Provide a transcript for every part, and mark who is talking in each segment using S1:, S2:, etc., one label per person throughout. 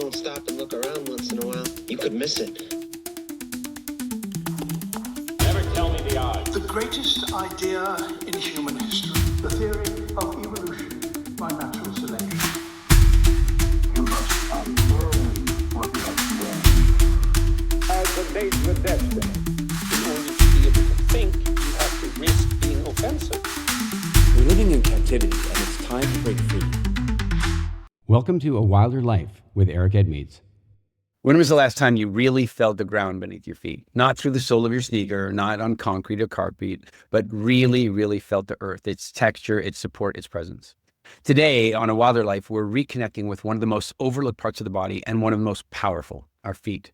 S1: don't stop and look around once in a while, you could miss it.
S2: Never tell me the odds.
S3: The greatest idea in human history, the theory of evolution by natural selection.
S4: You must unlearn what you have learned.
S2: As the fate with destiny. In order to be able to think, you have to risk being offensive.
S5: We're living in captivity, and it's time to break free.
S6: Welcome to A Wilder Life with Eric Edmeades.
S7: When was the last time you really felt the ground beneath your feet? Not through the sole of your sneaker, not on concrete or carpet, but really, really felt the earth, its texture, its support, its presence. Today on A Wilder Life, we're reconnecting with one of the most overlooked parts of the body and one of the most powerful, our feet.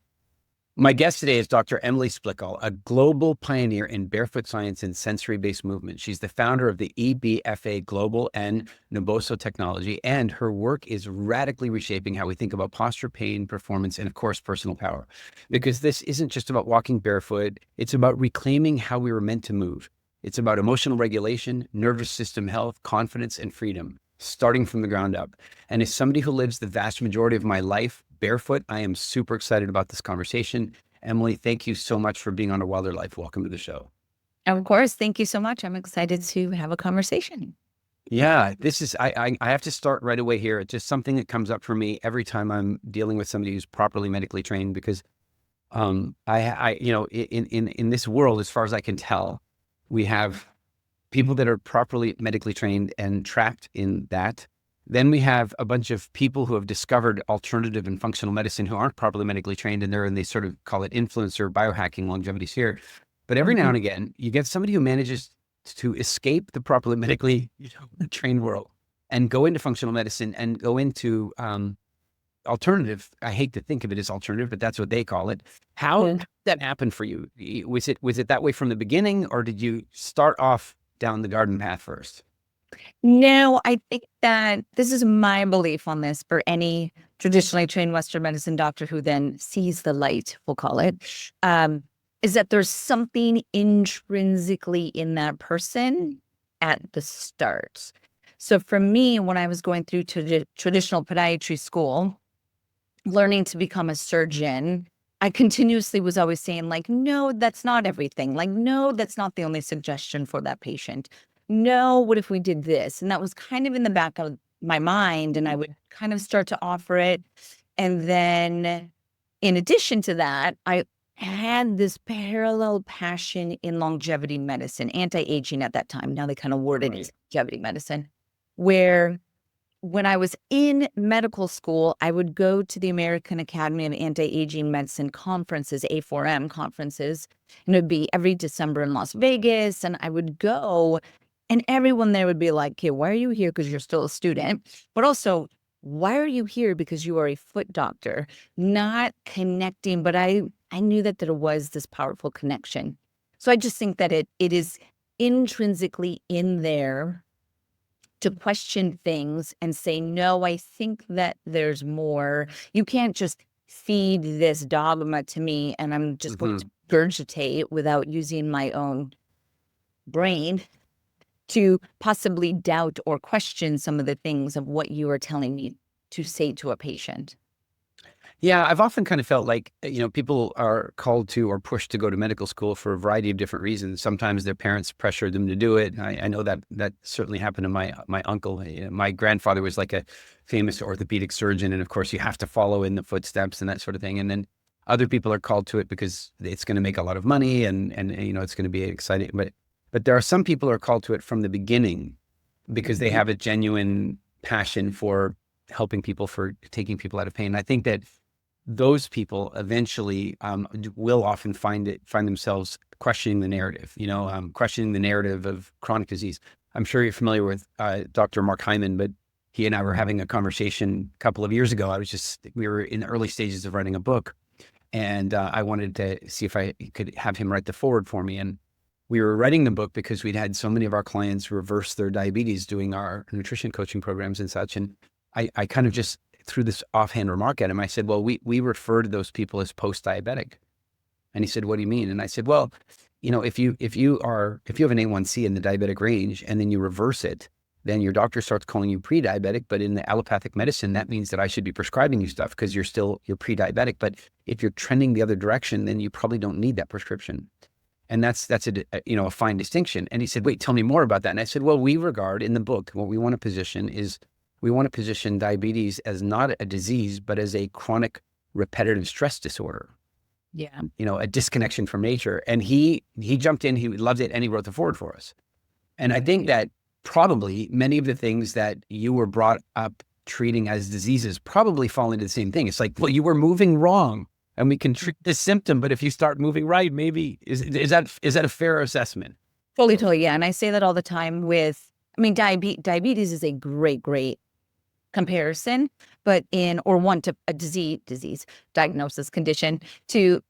S7: My guest today is Dr. Emily Splichal, a global pioneer in barefoot science and sensory-based movement. She's the founder of the EBFA Global and Naboso Technology, and her work is radically reshaping how we think about posture, pain, performance, and of course, personal power. Because this isn't just about walking barefoot, it's about reclaiming how we were meant to move. It's about emotional regulation, nervous system health, confidence, and freedom, starting from the ground up. And as somebody who lives the vast majority of my life barefoot, I am super excited about this conversation. Emily, thank you so much for being on A Wilder Life. Welcome to the show.
S8: Of course. Thank you so much. I'm excited to have a conversation.
S7: Yeah, this is, I have to start right away here. It's just something that comes up for me every time I'm dealing with somebody who's properly medically trained, because in this world, as far as I can tell, we have people that are properly medically trained and trapped in that. Then we have a bunch of people who have discovered alternative and functional medicine who aren't properly medically trained, and they sort of call it influencer biohacking, longevity here. But every now and again, you get somebody who manages to escape the properly medically trained world and go into functional medicine and go into alternative. I hate to think of it as alternative, but that's what they call it. How did that happen for you? Was it that way from the beginning, or did you start off down the garden path first?
S8: No, I think that this is my belief on this for any traditionally trained Western medicine doctor who then sees the light, we'll call it, is that there's something intrinsically in that person at the start. So for me, when I was going through traditional podiatry school, learning to become a surgeon, I continuously was always saying, like, no, that's not everything. Like, no, that's not the only suggestion for that patient. No, what if we did this? And that was kind of in the back of my mind, and I would kind of start to offer it. And then in addition to that, I had this parallel passion in longevity medicine, anti-aging at that time. Now they kind of word it as longevity medicine, where when I was in medical school, I would go to the American Academy of Anti-Aging Medicine conferences, A4M conferences, and it would be every December in Las Vegas. And I would go, and everyone there would be like, okay, why are you here? Because you're still a student. But also, why are you here? Because you are a foot doctor. Not connecting, but I knew that there was this powerful connection. So I just think that it is intrinsically in there to question things and say, no, I think that there's more. You can't just feed this dogma to me and I'm just going to regurgitate without using my own brain to possibly doubt or question some of the things of what you are telling me to say to a patient.
S7: Yeah, I've often kind of felt like, people are called to or pushed to go to medical school for a variety of different reasons. Sometimes their parents pressured them to do it. I know that certainly happened to my uncle. My grandfather was like a famous orthopedic surgeon. And of course, you have to follow in the footsteps and that sort of thing. And then other people are called to it because it's going to make a lot of money and it's going to be exciting. But there are some people who are called to it from the beginning because they have a genuine passion for helping people, for taking people out of pain. I think that those people eventually will often find themselves questioning the narrative, questioning the narrative of chronic disease. I'm sure you're familiar with Dr. Mark Hyman, but he and I were having a conversation a couple of years ago. We were in the early stages of writing a book, and I wanted to see if I could have him write the foreword for me. And we were writing the book because we'd had so many of our clients reverse their diabetes doing our nutrition coaching programs and such. And I kind of just threw this offhand remark at him. I said, well, we refer to those people as post-diabetic. And he said, what do you mean? And I said, well, if you have an A1C in the diabetic range and then you reverse it, then your doctor starts calling you pre-diabetic. But in the allopathic medicine, that means that I should be prescribing you stuff because you're pre-diabetic. But if you're trending the other direction, then you probably don't need that prescription. And that's a fine distinction. And he said, wait, tell me more about that. And I said, well, we regard in the book, what we want to position is we want to position diabetes as not a disease, but as a chronic repetitive stress disorder.
S8: Yeah.
S7: A disconnection from nature. And he jumped in, he loved it, and he wrote the foreword for us. And I think that probably many of the things that you were brought up treating as diseases probably fall into the same thing. It's like, well, you were moving wrong and we can treat this symptom, but if you start moving right, maybe, is that a fair assessment?
S8: Totally. Yeah. And I say that all the time diabetes is a great comparison, but to a disease diagnosis condition to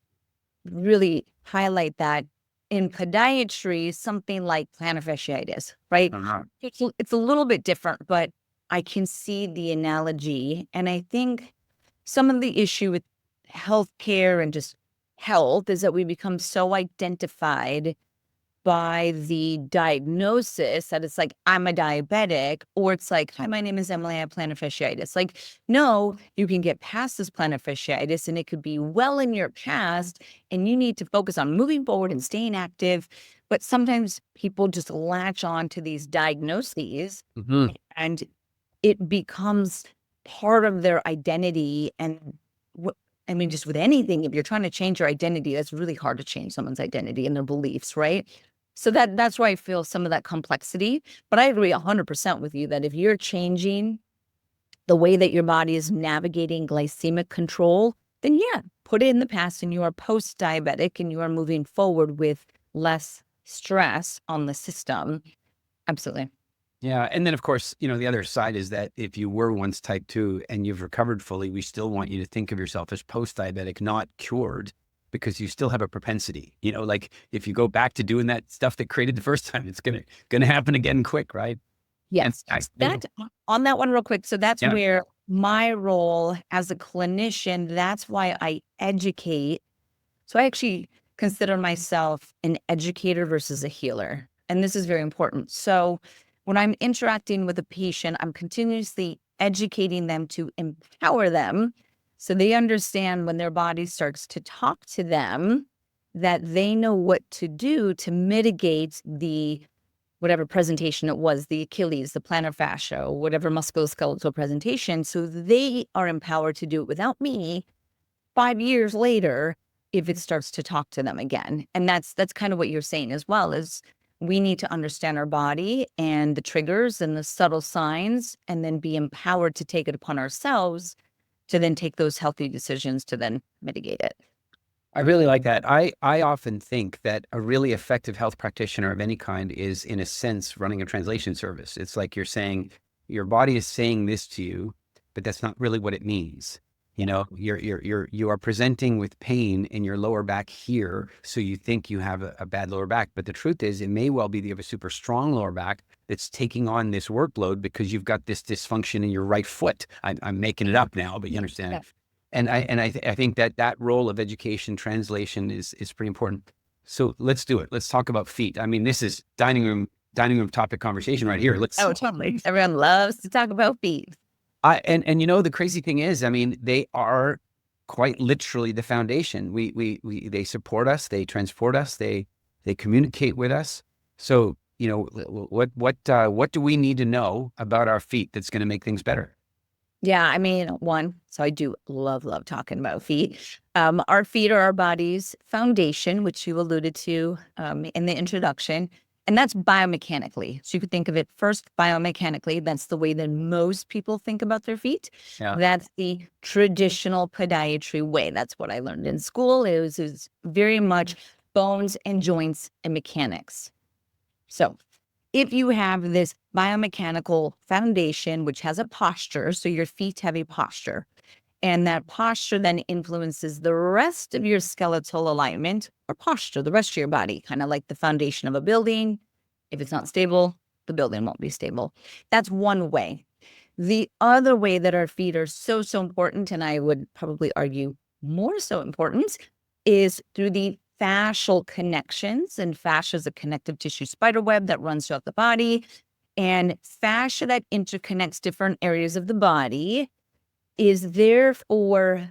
S8: really highlight that in podiatry, something like plantar fasciitis, right?
S7: Uh-huh.
S8: It's a little bit different, but I can see the analogy. And I think some of the issue with healthcare and just health is that we become so identified by the diagnosis that it's like, I'm a diabetic, or it's like, hi, my name is Emily, I have plantar fasciitis. Like, no, you can get past this plantar fasciitis and it could be well in your past and you need to focus on moving forward and staying active. But sometimes people just latch on to these diagnoses and it becomes part of their identity. And just with anything, if you're trying to change your identity, that's really hard to change someone's identity and their beliefs, right? So that's why I feel some of that complexity. But I agree 100% with you that if you're changing the way that your body is navigating glycemic control, then yeah, put it in the past and you are post-diabetic and you are moving forward with less stress on the system. Absolutely.
S7: Yeah. And then, of course, the other side is that if you were once type 2 and you've recovered fully, we still want you to think of yourself as post-diabetic, not cured, because you still have a propensity. Like if you go back to doing that stuff that created the first time, it's gonna happen again quick, right?
S8: Yes. On that one real quick. So that's where my role as a clinician, that's why I educate. So I actually consider myself an educator versus a healer. And this is very important. So when I'm interacting with a patient, I'm continuously educating them to empower them so they understand when their body starts to talk to them that they know what to do to mitigate the whatever presentation it was, the Achilles, the plantar fascia, whatever musculoskeletal presentation. So they are empowered to do it without me 5 years later if it starts to talk to them again. And that's kind of what you're saying as well, is we need to understand our body and the triggers and the subtle signs, and then be empowered to take it upon ourselves to then take those healthy decisions to then mitigate it.
S7: I really like that. I often think that a really effective health practitioner of any kind is, in a sense, running a translation service. It's like you're saying, your body is saying this to you, but that's not really what it means. You are presenting with pain in your lower back here, so you think you have a bad lower back. But the truth is, it may well be that you have a super strong lower back that's taking on this workload because you've got this dysfunction in your right foot. I'm making it up now, but you understand. Yeah. And I think that role of education translation is pretty important. So let's do it. Let's talk about feet. This is dining room topic conversation right here.
S8: Totally. Everyone loves to talk about feet.
S7: And the crazy thing is, they are quite literally the foundation. They support us, they transport us, they communicate with us. So, what do we need to know about our feet that's going to make things better?
S8: Yeah, so I do love talking about feet. Our feet are our body's foundation, which you alluded to in the introduction. And that's biomechanically. So you could think of it first biomechanically. That's the way that most people think about their feet. Yeah. That's the traditional podiatry way. That's what I learned in school. It was very much bones and joints and mechanics. So if you have this biomechanical foundation, which has a posture, so your feet have a posture, and that posture then influences the rest of your skeletal alignment or posture, the rest of your body, kind of like the foundation of a building. If it's not stable, the building won't be stable. That's one way. The other way that our feet are so important, and I would probably argue more so important, is through the fascial connections. And fascia is a connective tissue spider web that runs throughout the body. And fascia that interconnects different areas of the body is there for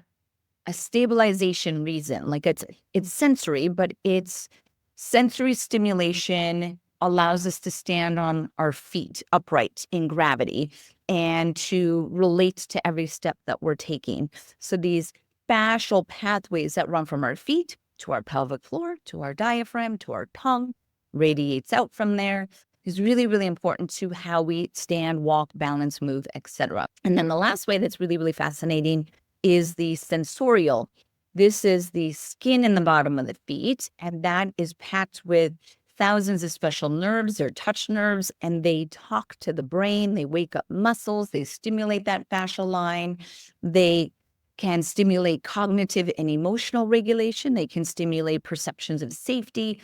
S8: a stabilization reason. Like it's sensory, but it's sensory stimulation allows us to stand on our feet upright in gravity and to relate to every step that we're taking. So these fascial pathways that run from our feet to our pelvic floor, to our diaphragm, to our tongue, radiates out from there is really, really important to how we stand, walk, balance, move, etc. And then the last way that's really, really fascinating is the sensorial. This is the skin in the bottom of the feet, and that is packed with thousands of special nerves. They're touch nerves, and they talk to the brain. They wake up muscles. They stimulate that fascial line. They can stimulate cognitive and emotional regulation. They can stimulate perceptions of safety.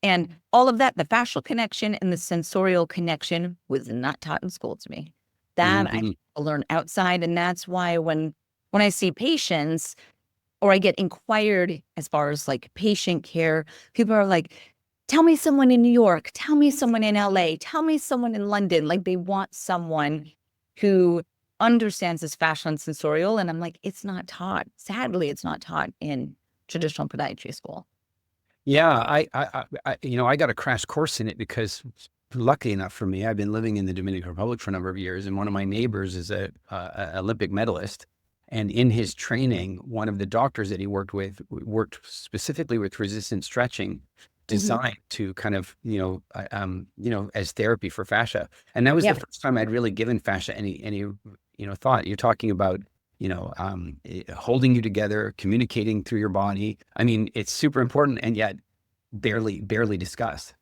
S8: And all of that, the fascial connection and the sensorial connection was not taught in school to me. That I learned outside. And that's why when I see patients or I get inquired as far as like patient care, people are like, tell me someone in New York, tell me someone in LA, tell me someone in London. Like they want someone who understands this fascial and sensorial. And I'm like, it's not taught. Sadly, it's not taught in traditional podiatry school.
S7: Yeah, I got a crash course in it because lucky enough for me, I've been living in the Dominican Republic for a number of years, and one of my neighbors is a Olympic medalist. And in his training, one of the doctors that he worked with worked specifically with resistant stretching, designed to kind of, as therapy for fascia. And that was the first time I'd really given fascia any thought. You're talking about, holding you together, communicating through your body. I mean, it's super important and yet barely discussed.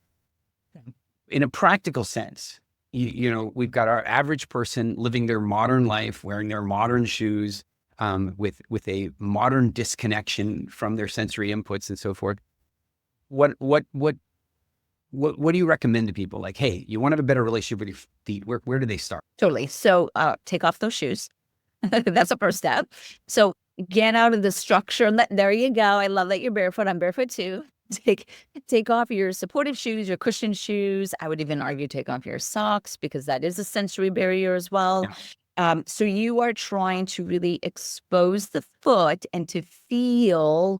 S7: In a practical sense, we've got our average person living their modern life, wearing their modern shoes, with a modern disconnection from their sensory inputs and so forth. What do you recommend to people? Like, hey, you want to have a better relationship with your feet. Where do they start?
S8: Totally. So take off those shoes. That's the first step. So get out of the structure. There you go. I love that you're barefoot. I'm barefoot too. Take off your supportive shoes, your cushioned shoes. I would even argue take off your socks because that is a sensory barrier as well. Yeah. So you are trying to really expose the foot and to feel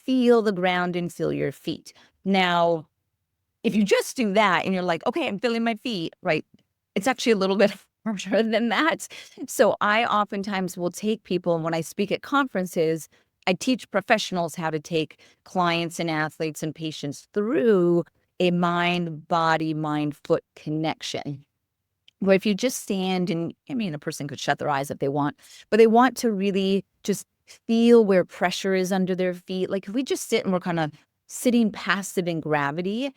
S8: the ground and feel your feet. Now, if you just do that and you're like, okay, I'm feeling my feet, right? It's actually a little bit harder than that. So I oftentimes will take people, and when I speak at conferences, I teach professionals how to take clients and athletes and patients through a mind-body, mind-foot connection. Where if you just stand and, a person could shut their eyes if they want, but they want to really just feel where pressure is under their feet. Like if we just sit and we're kind of sitting passive in gravity,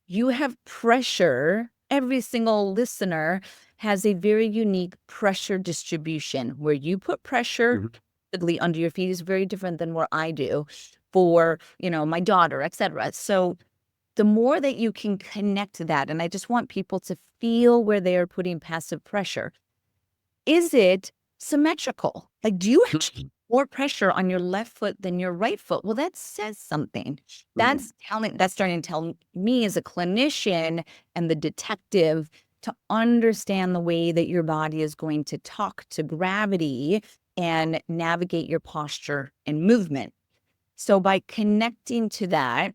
S8: you have pressure. Every single listener has a very unique pressure distribution. Where you put pressure under your feet is very different than what I do for, my daughter, etc. So the more that you can connect to that, and I just want people to feel where they are putting passive pressure. Is it symmetrical? Like, do you actually more pressure on your left foot than your right foot? Well, that says something. That's starting to tell me as a clinician and the detective to understand the way that your body is going to talk to gravity and navigate your posture and movement. So by connecting to that,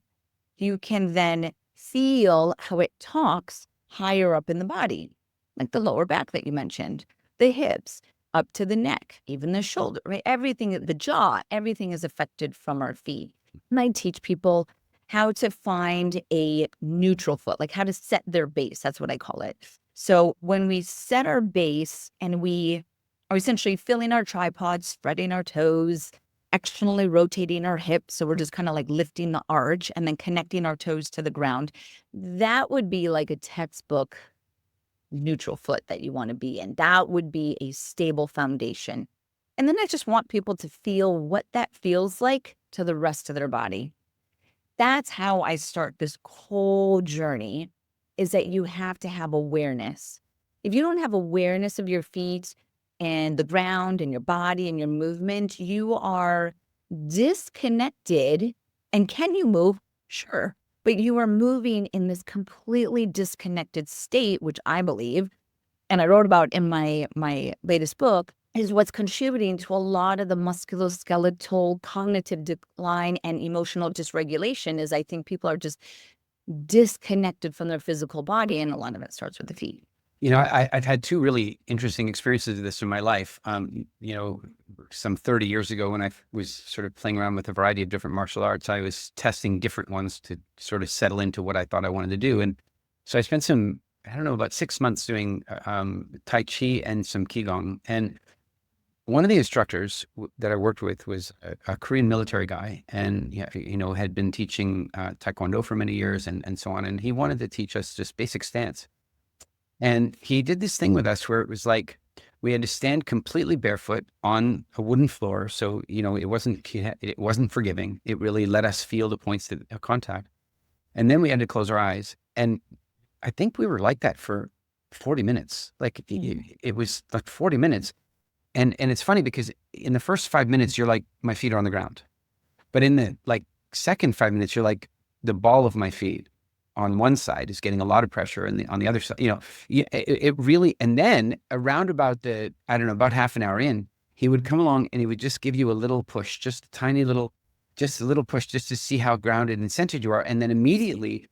S8: you can then feel how it talks higher up in the body, like the lower back that you mentioned, the hips, up to the neck, even the shoulder, right? Everything, the jaw, everything is affected from our feet. And I teach people how to find a neutral foot, like how to set their base. That's what I call it. So when we set our base and we are essentially filling our tripod, spreading our toes, externally rotating our hips. So we're just kind of like lifting the arch and then connecting our toes to the ground. That would be like a textbook neutral foot that you want to be in. That would be a stable foundation. And then I just want people to feel what that feels like to the rest of their body. That's how I start this whole journey, is that you have to have awareness. If you don't have awareness of your feet and the ground and your body and your movement, you are disconnected. And can you move? Sure. But you are moving in this completely disconnected state, which I believe and I wrote about in my latest book, is what's contributing to a lot of the musculoskeletal cognitive decline and emotional dysregulation is I think people are just disconnected from their physical body, and a lot of it starts with the feet.
S7: I've had two really interesting experiences of this in my life. Some 30 years ago when I was sort of playing around with a variety of different martial arts, I was testing different ones to sort of settle into what I thought I wanted to do. And so I spent about 6 months doing Tai Chi and some Qigong. And one of the instructors that I worked with was a Korean military guy, and had been teaching Taekwondo for many years and so on. And he wanted to teach us just basic stance. And he did this thing with us where it was like we had to stand completely barefoot on a wooden floor. So, it wasn't forgiving. It really let us feel the points of contact. And then we had to close our eyes. And I think we were like that for 40 minutes. Like it was like 40 minutes. And it's funny because in the first 5 minutes, you're like, my feet are on the ground. But in the second 5 minutes, you're like, the ball of my feet on one side is getting a lot of pressure, and on the other side, it really, and then around about about half an hour in, he would come along and he would just give you a little push, just a little push, just to see how grounded and centered you are. And then immediately,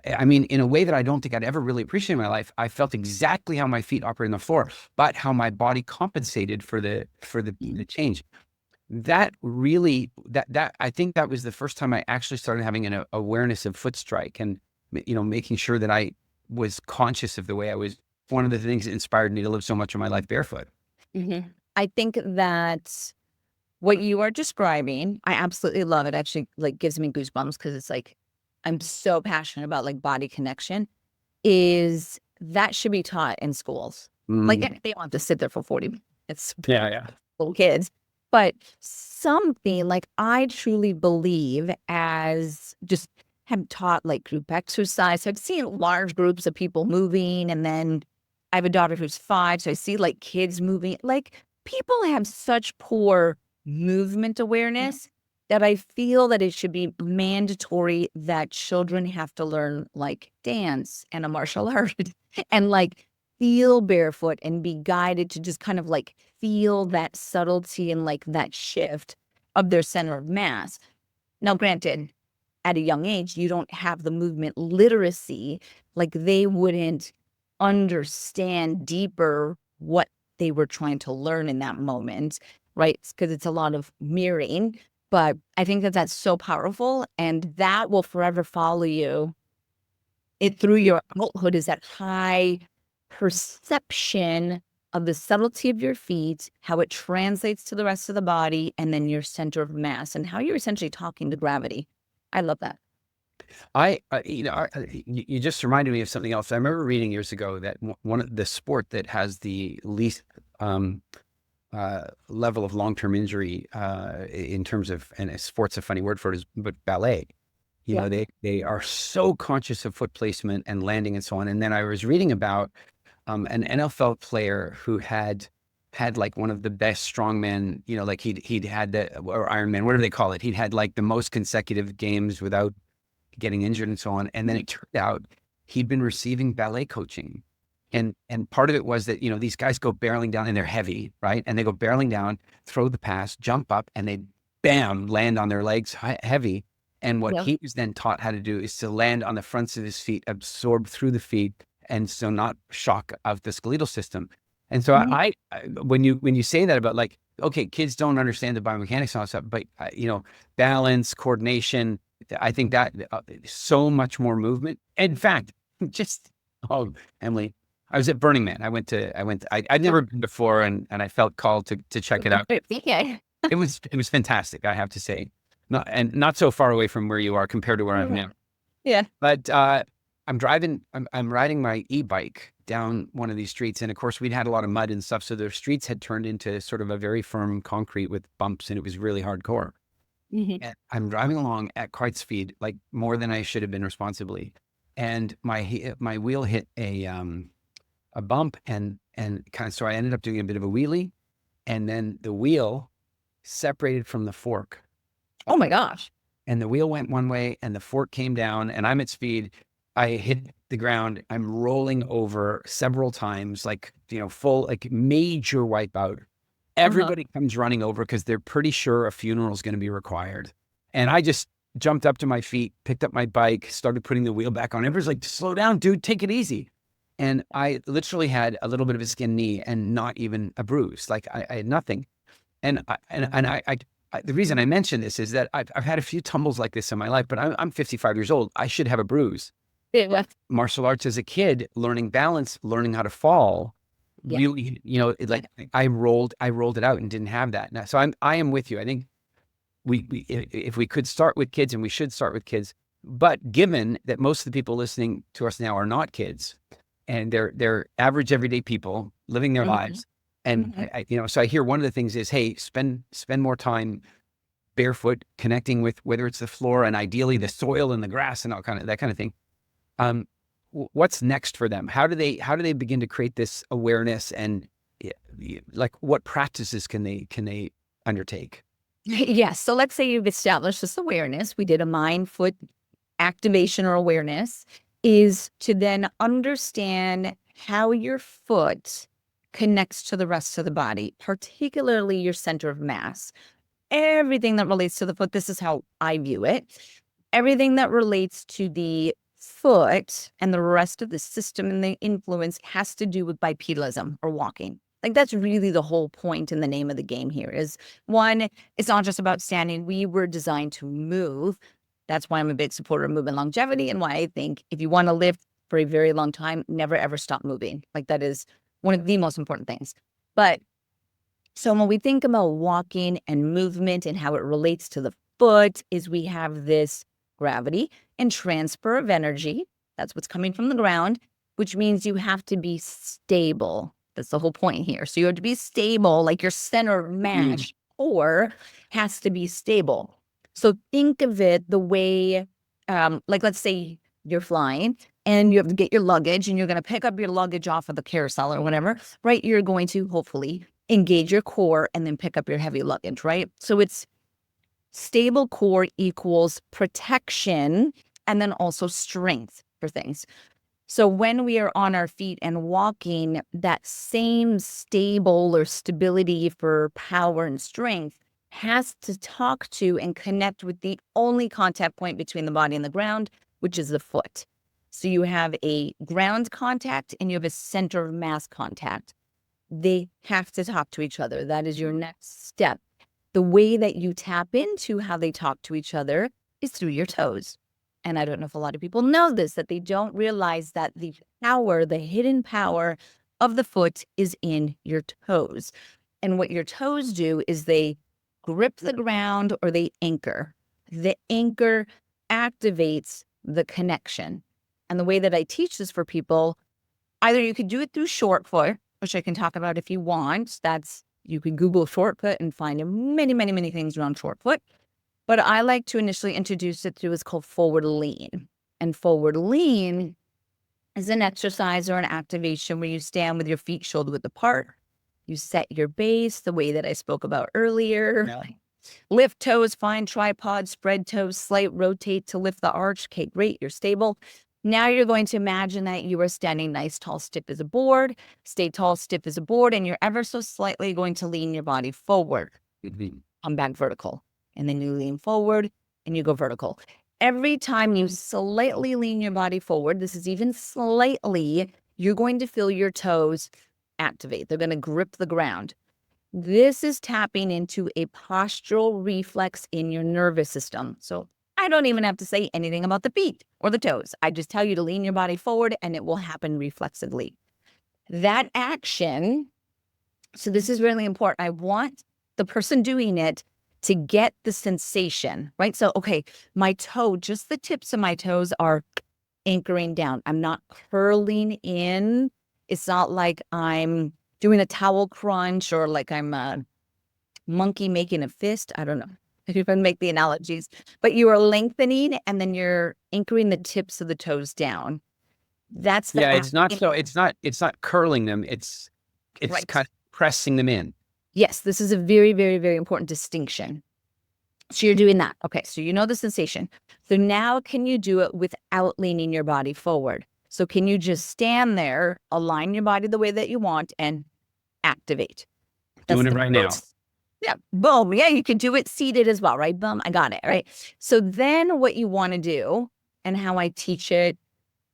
S7: in a way that I don't think I'd ever really appreciated in my life, I felt exactly how my feet operate on the floor, but how my body compensated for the change. That really, I think that was the first time I actually started having an awareness of foot strike, and making sure that I was conscious of the way I was. One of the things that inspired me to live so much of my life barefoot.
S8: Mm-hmm. I think that what you are describing, I absolutely love it. Actually, gives me goosebumps because it's like I'm so passionate about body connection. Is that should be taught in schools? They don't have to sit there for 40 minutes.
S7: Yeah.
S8: Little kids, but something I truly believe as just have taught group exercise. I've seen large groups of people moving, and then I have a daughter who's 5, so I see kids moving. People have such poor movement awareness that I feel that it should be mandatory that children have to learn dance and a martial art and feel barefoot and be guided to just kind of feel that subtlety and that shift of their center of mass. Now, granted, at a young age, you don't have the movement literacy, they wouldn't understand deeper what they were trying to learn in that moment, right? Because it's a lot of mirroring. But I think that that's so powerful, and that will forever follow you through your adulthood, is that high perception of the subtlety of your feet, how it translates to the rest of the body, and then your center of mass, and how you're essentially talking to gravity. I love that.
S7: You just reminded me of something else. I remember reading years ago that one of the sport that has the least level of long-term injury in terms of, and sport's a funny word for it, but ballet. They are so conscious of foot placement and landing and so on. And then I was reading about an NFL player who had one of the best strongmen, he'd had or Ironman, whatever they call it. He'd had the most consecutive games without getting injured and so on. And then it turned out he'd been receiving ballet coaching. And part of it was that, these guys go barreling down and they're heavy, right? And they go barreling down, throw the pass, jump up, and they bam, land on their legs heavy. And what he was then taught how to do is to land on the fronts of his feet, absorb through the feet, and so not shock out the skeletal system. And so when you say that about okay, kids don't understand the biomechanics and all that stuff, but balance, coordination, I think that so much more movement. In fact, Emily, I was at Burning Man. I'd never been before, and I felt called to check it out.
S8: Yeah.
S7: It was fantastic, I have to say. Not so far away from where you are compared to where I'm now.
S8: Yeah.
S7: But I'm riding my e-bike down one of these streets. And of course, we'd had a lot of mud and stuff. So the streets had turned into sort of a very firm concrete with bumps, and it was really hardcore. Mm-hmm. And I'm driving along at quite speed, more than I should have been responsibly. And my wheel hit a bump, and so I ended up doing a bit of a wheelie, and then the wheel separated from the fork.
S8: Oh my gosh.
S7: And the wheel went one way and the fork came down, and I'm at speed. I hit the ground. I'm rolling over several times, like, full, like major wipeout. Everybody comes running over because they're pretty sure a funeral is going to be required. And I just jumped up to my feet, picked up my bike, started putting the wheel back on. Everybody's like, slow down, dude, take it easy. And I literally had a little bit of a skinned knee and not even a bruise. Like I had nothing. And the reason I mention this is that I've had a few tumbles like this in my life, but I'm 55 years old. I should have a bruise.
S8: Yeah.
S7: Martial arts as a kid, learning balance, learning how to fall, really, I rolled it out and didn't have that. Now, so I am with you. I think if we could start with kids, and we should start with kids, but given that most of the people listening to us now are not kids, and they're average everyday people living their lives. And so I hear one of the things is, hey, spend more time barefoot, connecting with whether it's the floor and ideally the soil and the grass and all that kind of thing. What's next for them? How do they begin to create this awareness, and like what practices can they undertake?
S8: Yes. So let's say you've established this awareness. We did a mind foot activation or awareness, is to then understand how your foot connects to the rest of the body, particularly your center of mass. Everything that relates to the foot, this is how I view it. Everything that relates to the foot and the rest of the system and the influence has to do with bipedalism or walking. Like that's really the whole point in the name of the game here is, one, it's not just about standing. We were designed to move. That's why I'm a big supporter of movement longevity, and why I think if you want to live for a very long time, never ever stop moving. Like that is one of the most important things. But so when we think about walking and movement and how it relates to the foot, is we have this gravity and transfer of energy. That's what's coming from the ground, which means you have to be stable. That's the whole point here. So you have to be stable, like your center of mass or has to be stable. So think of it the way, like let's say you're flying and you have to get your luggage and you're going to pick up your luggage off of the carousel or whatever, right? You're going to hopefully engage your core and then pick up your heavy luggage, right? So it's stable core equals protection and then also strength for things. So when we are on our feet and walking, that same stable or stability for power and strength has to talk to and connect with the only contact point between the body and the ground, which is the foot. So you have a ground contact and you have a center of mass contact. They have to talk to each other. That is your next step. The way that you tap into how they talk to each other is through your toes. And I don't know if a lot of people know this, that they don't realize that the power, the hidden power of the foot is in your toes. And what your toes do is they grip the ground or they anchor. The anchor activates the connection. And the way that I teach this for people, either you could do it through short foot, which I can talk about if you want. You can Google short foot and find many, many, many things around short foot. But I like to initially introduce it through what's called forward lean. And forward lean is an exercise or an activation where you stand with your feet shoulder width apart. You set your base the way that I spoke about earlier. Yeah. Lift toes, find tripod, spread toes, slight rotate to lift the arch. Okay, great, you're stable. Now you're going to imagine that you are standing nice, tall, stiff as a board. Stay tall, stiff as a board, and you're ever so slightly going to lean your body forward. Come back vertical. And then you lean forward and you go vertical. Every time you slightly lean your body forward, this is even slightly, you're going to feel your toes activate. They're going to grip the ground. This is tapping into a postural reflex in your nervous system. So I don't even have to say anything about the feet or the toes. I just tell you to lean your body forward and it will happen reflexively. That action, so this is really important. I want the person doing it to get the sensation, right? So, okay, my toe, just the tips of my toes are anchoring down. I'm not curling in. It's not like I'm doing a towel crunch or like I'm a monkey making a fist. I don't know if you can make the analogies, but you are lengthening and then you're anchoring the tips of the toes down. That's the
S7: it's not curling them. It's right. Kind of pressing them in.
S8: Yes, this is a very, very, very important distinction. So you're doing that. Okay, so you know the sensation. So now can you do it without leaning your body forward? So can you just stand there, align your body the way that you want, and activate?
S7: Doing it right now.
S8: Yeah, boom. Yeah, you can do it seated as well, right? Boom, I got it, right? So then what you want to do, and how I teach it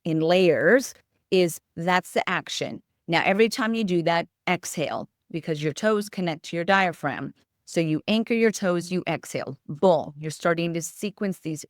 S8: in layers, is that's the action. Now, every time you do that, exhale, because your toes connect to your diaphragm. So you anchor your toes, you exhale. Boom. You're starting to sequence these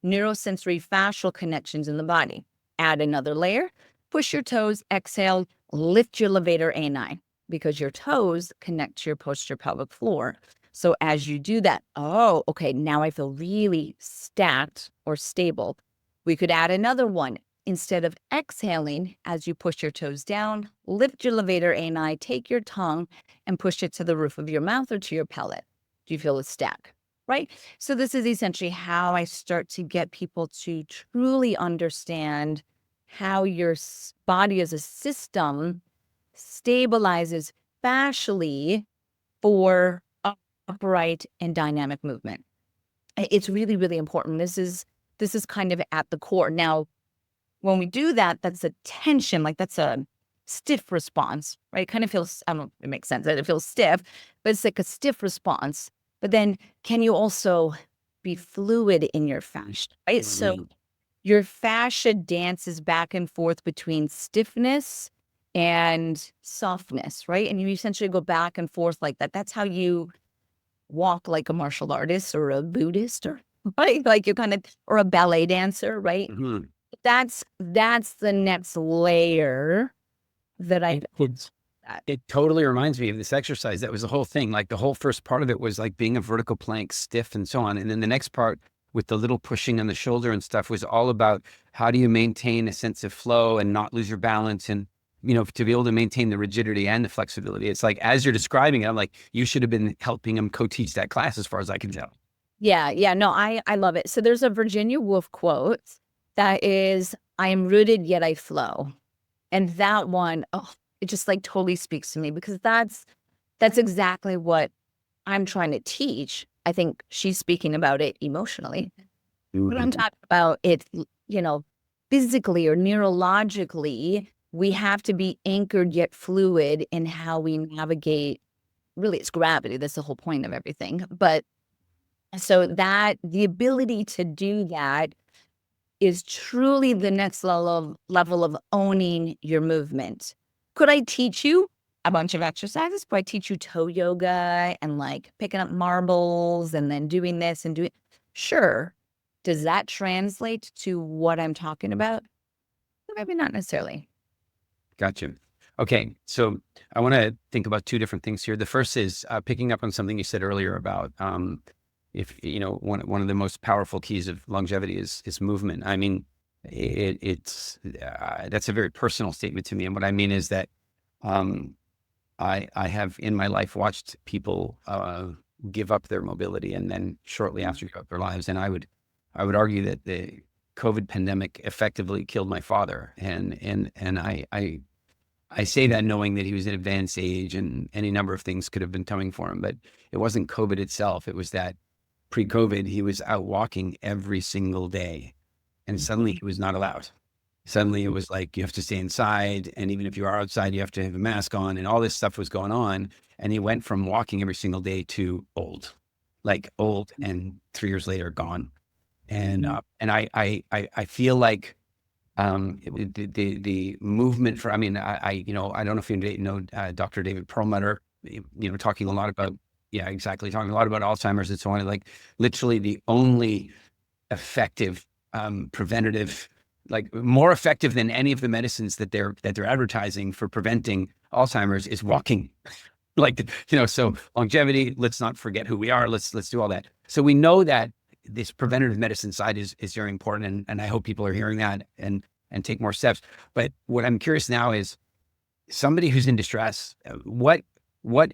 S8: neurosensory fascial connections in the body. Add another layer, push your toes, exhale, lift your levator ani, because your toes connect to your posterior pelvic floor. So as you do that, oh, okay, now I feel really stacked or stable. We could add another one. Instead of exhaling, as you push your toes down, lift your levator ani, take your tongue and push it to the roof of your mouth or to your pellet. Do you feel a stack? Right? So this is essentially how I start to get people to truly understand how your body as a system stabilizes fascially for upright and dynamic movement. It's really, really important. This is kind of at the core. Now, when we do that, that's a tension, like that's a stiff response, right? It kind of feels, I don't know if it makes sense that it feels stiff, but it's like a stiff response. But then can you also be fluid in your fascia, right? So your fascia dances back and forth between stiffness and softness, right? And you essentially go back and forth like that. That's how you walk like a martial artist or a Buddhist, or right? Like you kind of, or a ballet dancer, right?
S7: Mm-hmm.
S8: That's the next layer that I.
S7: It totally reminds me of this exercise. That was the whole thing. Like the whole first part of it was like being a vertical plank, stiff and so on. And then the next part with the little pushing on the shoulder and stuff was all about how do you maintain a sense of flow and not lose your balance, and, you know, to be able to maintain the rigidity and the flexibility. It's like, as you're describing it, I'm like, you should have been helping him co-teach that class as far as I can tell.
S8: Yeah. No, I love it. So there's a Virginia Woolf quote that is, I am rooted, yet I flow. And that one, oh, it just like totally speaks to me, because that's exactly what I'm trying to teach. I think she's speaking about it emotionally, but I'm talking about it, you know, physically or neurologically. We have to be anchored yet fluid in how we navigate. Really, it's gravity. That's the whole point of everything. But so that the ability to do that is truly the next level of owning your movement. Could I teach you a bunch of exercises? Could I teach you toe yoga and like picking up marbles and then doing this and doing? Sure. Does that translate to what I'm talking about? Maybe not necessarily.
S7: Gotcha. Okay. So I want to think about two different things here. The first is picking up on something you said earlier about, if, you know, one of the most powerful keys of longevity is movement. I mean, it's that's a very personal statement to me. And what I mean is that I have in my life watched people give up their mobility and then shortly after give up their lives. And I would argue that the COVID pandemic effectively killed my father. And I say that knowing that he was in advanced age and any number of things could have been coming for him, but it wasn't COVID itself. It was that pre-COVID, he was out walking every single day, and suddenly he was not allowed. Suddenly it was like, you have to stay inside. And even if you are outside, you have to have a mask on, and all this stuff was going on. And he went from walking every single day to old, and 3 years later gone. And I feel like the movement for, I mean, I don't know if you know Dr. David Perlmutter, you know, talking a lot about Alzheimer's and so on. Like literally the only effective preventative, like more effective than any of the medicines that they're advertising for preventing Alzheimer's, is walking. Like, you know, so longevity, let's not forget who we are. Let's do all that. So we know that this preventative medicine side is very important. And I hope people are hearing that and take more steps. But what I'm curious now is, somebody who's in distress, what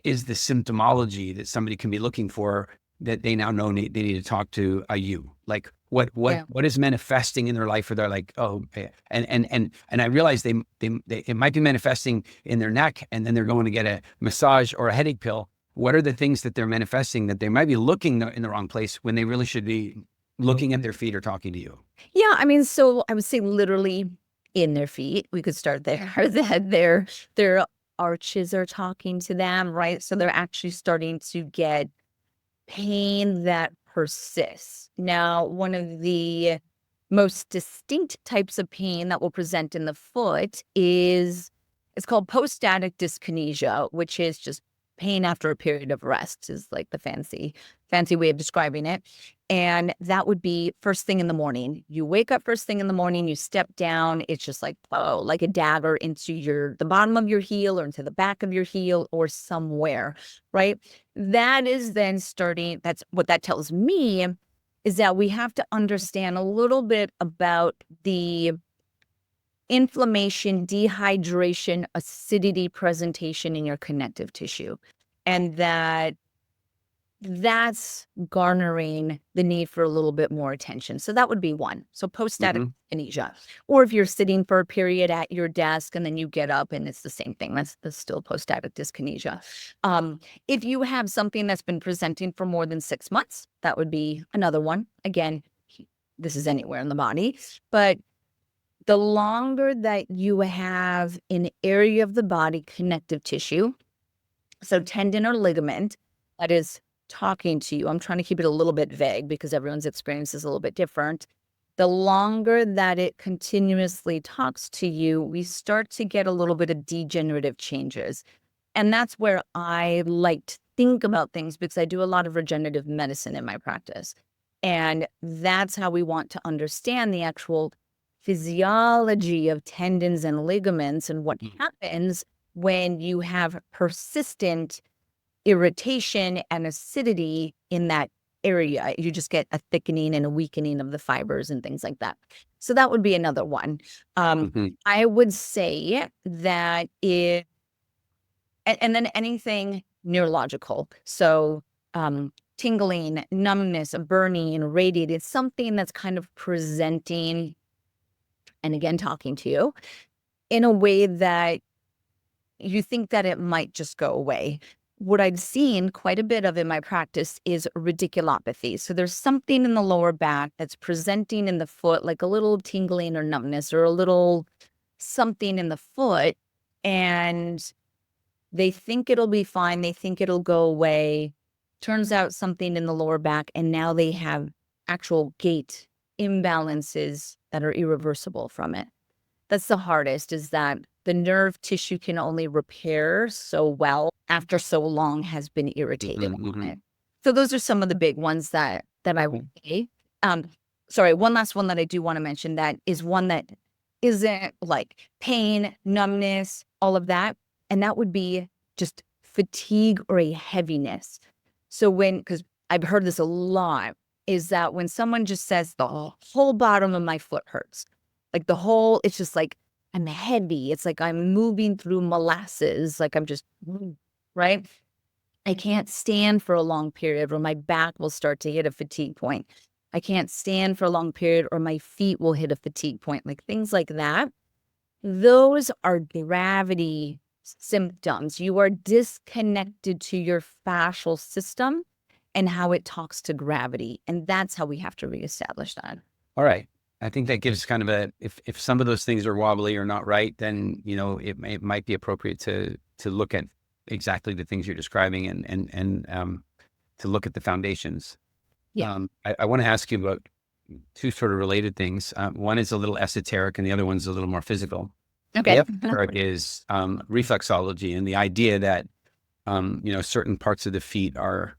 S7: is the symptomology that somebody can be looking for that they now know they need to talk to you? Like what is manifesting in their life where they're like, oh, and I realize it might be manifesting in their neck, and then they're going to get a massage or a headache pill. What are the things that they're manifesting that they might be looking in the wrong place when they really should be looking at their feet or talking to you?
S8: Yeah, I mean, so I would say literally in their feet. We could start there. That their arches are talking to them, right? So they're actually starting to get pain that persists. Now, one of the most distinct types of pain that will present in the foot is it's called post-static dyskinesia, which is just pain after a period of rest, is like the fancy way of describing it. And that would be first thing in the morning. You wake up first thing in the morning, you step down, it's just like, oh, like a dagger into the bottom of your heel or into the back of your heel or somewhere, right? That is then starting, that's what that tells me, is that we have to understand a little bit about the inflammation, dehydration, acidity presentation in your connective tissue. And that's garnering the need for a little bit more attention. So that would be one. So post-static dyskinesia. Or if you're sitting for a period at your desk and then you get up and it's the same thing, that's still post-static dyskinesia. If you have something that's been presenting for more than 6 months, that would be another one. Again, this is anywhere in the body, but the longer that you have an area of the body connective tissue, so tendon or ligament, that is talking to you. I'm trying to keep it a little bit vague because everyone's experience is a little bit different. The longer that it continuously talks to you, we start to get a little bit of degenerative changes. And that's where I like to think about things because I do a lot of regenerative medicine in my practice. And that's how we want to understand the actual physiology of tendons and ligaments and what happens when you have persistent irritation and acidity in that area. You just get a thickening and a weakening of the fibers and things like that. So that would be another one. I would say that and then anything neurological. So tingling, numbness, burning, radiating, something that's kind of presenting and again, talking to you in a way that you think that it might just go away. What I've seen quite a bit of in my practice is radiculopathy. So there's something in the lower back that's presenting in the foot, like a little tingling or numbness or a little something in the foot. And they think it'll be fine. They think it'll go away. Turns out something in the lower back. And now they have actual gait imbalances that are irreversible from it. That's the hardest, is that the nerve tissue can only repair so well after so long has been irritated on it. So those are some of the big ones that I would say. Sorry, one last one that I do want to mention that is one that isn't like pain, numbness, all of that. And that would be just fatigue or a heaviness. So because I've heard this a lot, is that when someone just says the whole bottom of my foot hurts, like it's just like I'm heavy. It's like I'm moving through molasses. Like I'm just, right? I can't stand for a long period or my back will start to hit a fatigue point. I can't stand for a long period or my feet will hit a fatigue point. Like things like that. Those are gravity symptoms. You are disconnected to your fascial system and how it talks to gravity. And that's how we have to reestablish that.
S7: All right. I think that gives kind of if some of those things are wobbly or not right, then, it might be appropriate to look at exactly the things you're describing and to look at the foundations.
S8: Yeah.
S7: I want to ask you about two sort of related things. One is a little esoteric and the other one's a little more physical.
S8: Okay.
S7: The esoteric is reflexology and the idea that, certain parts of the feet are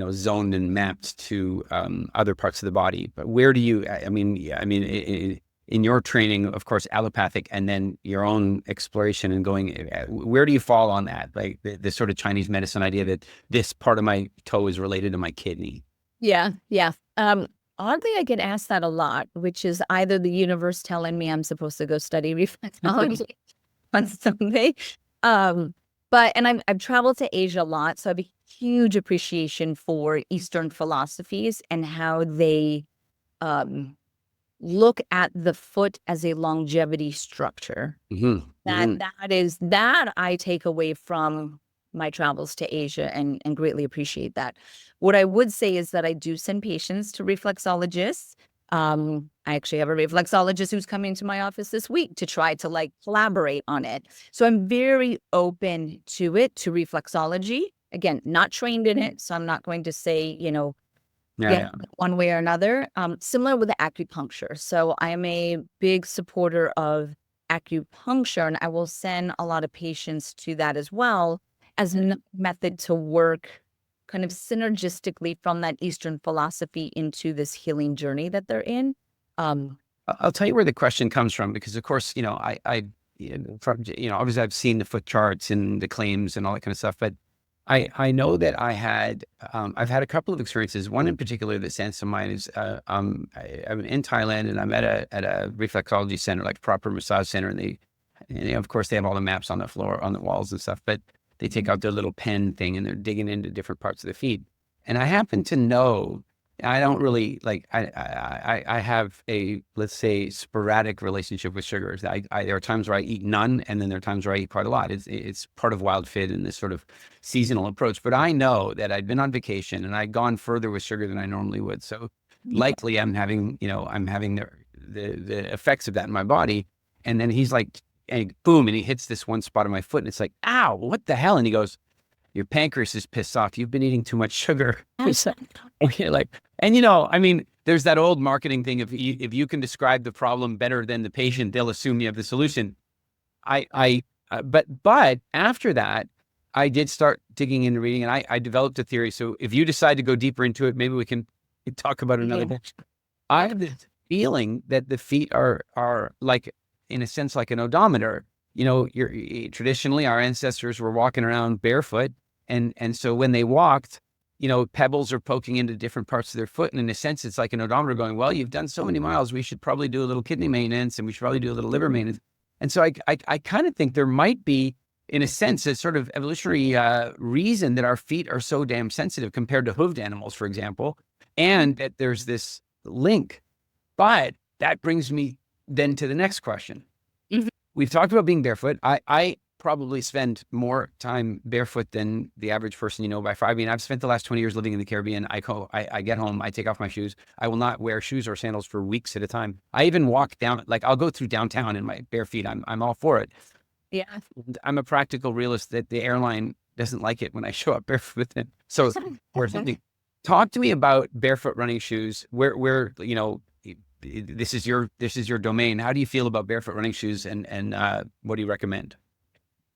S7: zoned and mapped to other parts of the body. But where do you, in your training, of course, allopathic, and then your own exploration and going, where do you fall on that? Like the sort of Chinese medicine idea that this part of my toe is related to my kidney.
S8: Yeah. Oddly, I get asked that a lot, which is either the universe telling me I'm supposed to go study reflexology on Sunday. And I've traveled to Asia a lot, so I have a huge appreciation for Eastern philosophies and how they look at the foot as a longevity structure. That I take away from my travels to Asia and greatly appreciate that. What I would say is that I do send patients to reflexologists. I actually have a reflexologist who's coming to my office this week to try to like collaborate on it. So I'm very open to it, to reflexology. Again, not trained in it, so I'm not going to say, one way or another. Similar with the acupuncture. So I'm a big supporter of acupuncture, and I will send a lot of patients to that as well as a method to work kind of synergistically from that Eastern philosophy into this healing journey that they're in.
S7: I'll tell you where the question comes from, because of course, obviously I've seen the foot charts and the claims and all that kind of stuff, but I know that I've had a couple of experiences. One in particular that stands to mind is I'm in Thailand, and I'm at a reflexology center, like proper massage center, and of course they have all the maps on the floor, on the walls and stuff, but they take out their little pen thing and they're digging into different parts of the feet. And I happen to know, I don't really I have a, let's say, sporadic relationship with sugars. There are times where I eat none, and then there are times where I eat quite a lot. It's part of Wild Fit and this sort of seasonal approach. But I know that I'd been on vacation and I'd gone further with sugar than I normally would. So likely I'm having the effects of that in my body. And then he's like, and boom, and he hits this one spot on my foot, and it's like, ow, what the hell? And he goes, your pancreas is pissed off. You've been eating too much sugar. Okay, there's that old marketing thing. If you can describe the problem better than the patient, they'll assume you have the solution. But after that, I did start digging into reading, and I developed a theory. So if you decide to go deeper into it, maybe we can talk about it another day. I have this feeling that the feet are like, in a sense, like an odometer. Traditionally our ancestors were walking around barefoot, and so when they walked, pebbles are poking into different parts of their foot, and in a sense it's like an odometer going, well, you've done so many miles, we should probably do a little kidney maintenance, and we should probably do a little liver maintenance. And so I kind of think there might be, in a sense, a sort of evolutionary reason that our feet are so damn sensitive compared to hooved animals, for example, and that there's this link. But that brings me then to the next question.
S8: Mhm.
S7: We've talked about being barefoot. I probably spend more time barefoot than the average person by far. I mean, I've spent the last 20 years living in the Caribbean. I get home, I take off my shoes. I will not wear shoes or sandals for weeks at a time. I even walk down, like I'll go through downtown in my bare feet. I'm all for it.
S8: Yeah.
S7: I'm a practical realist that the airline doesn't like it when I show up barefoot with them. So talk to me about barefoot running shoes. Where this is your domain. How do you feel about barefoot running shoes, and what do you recommend?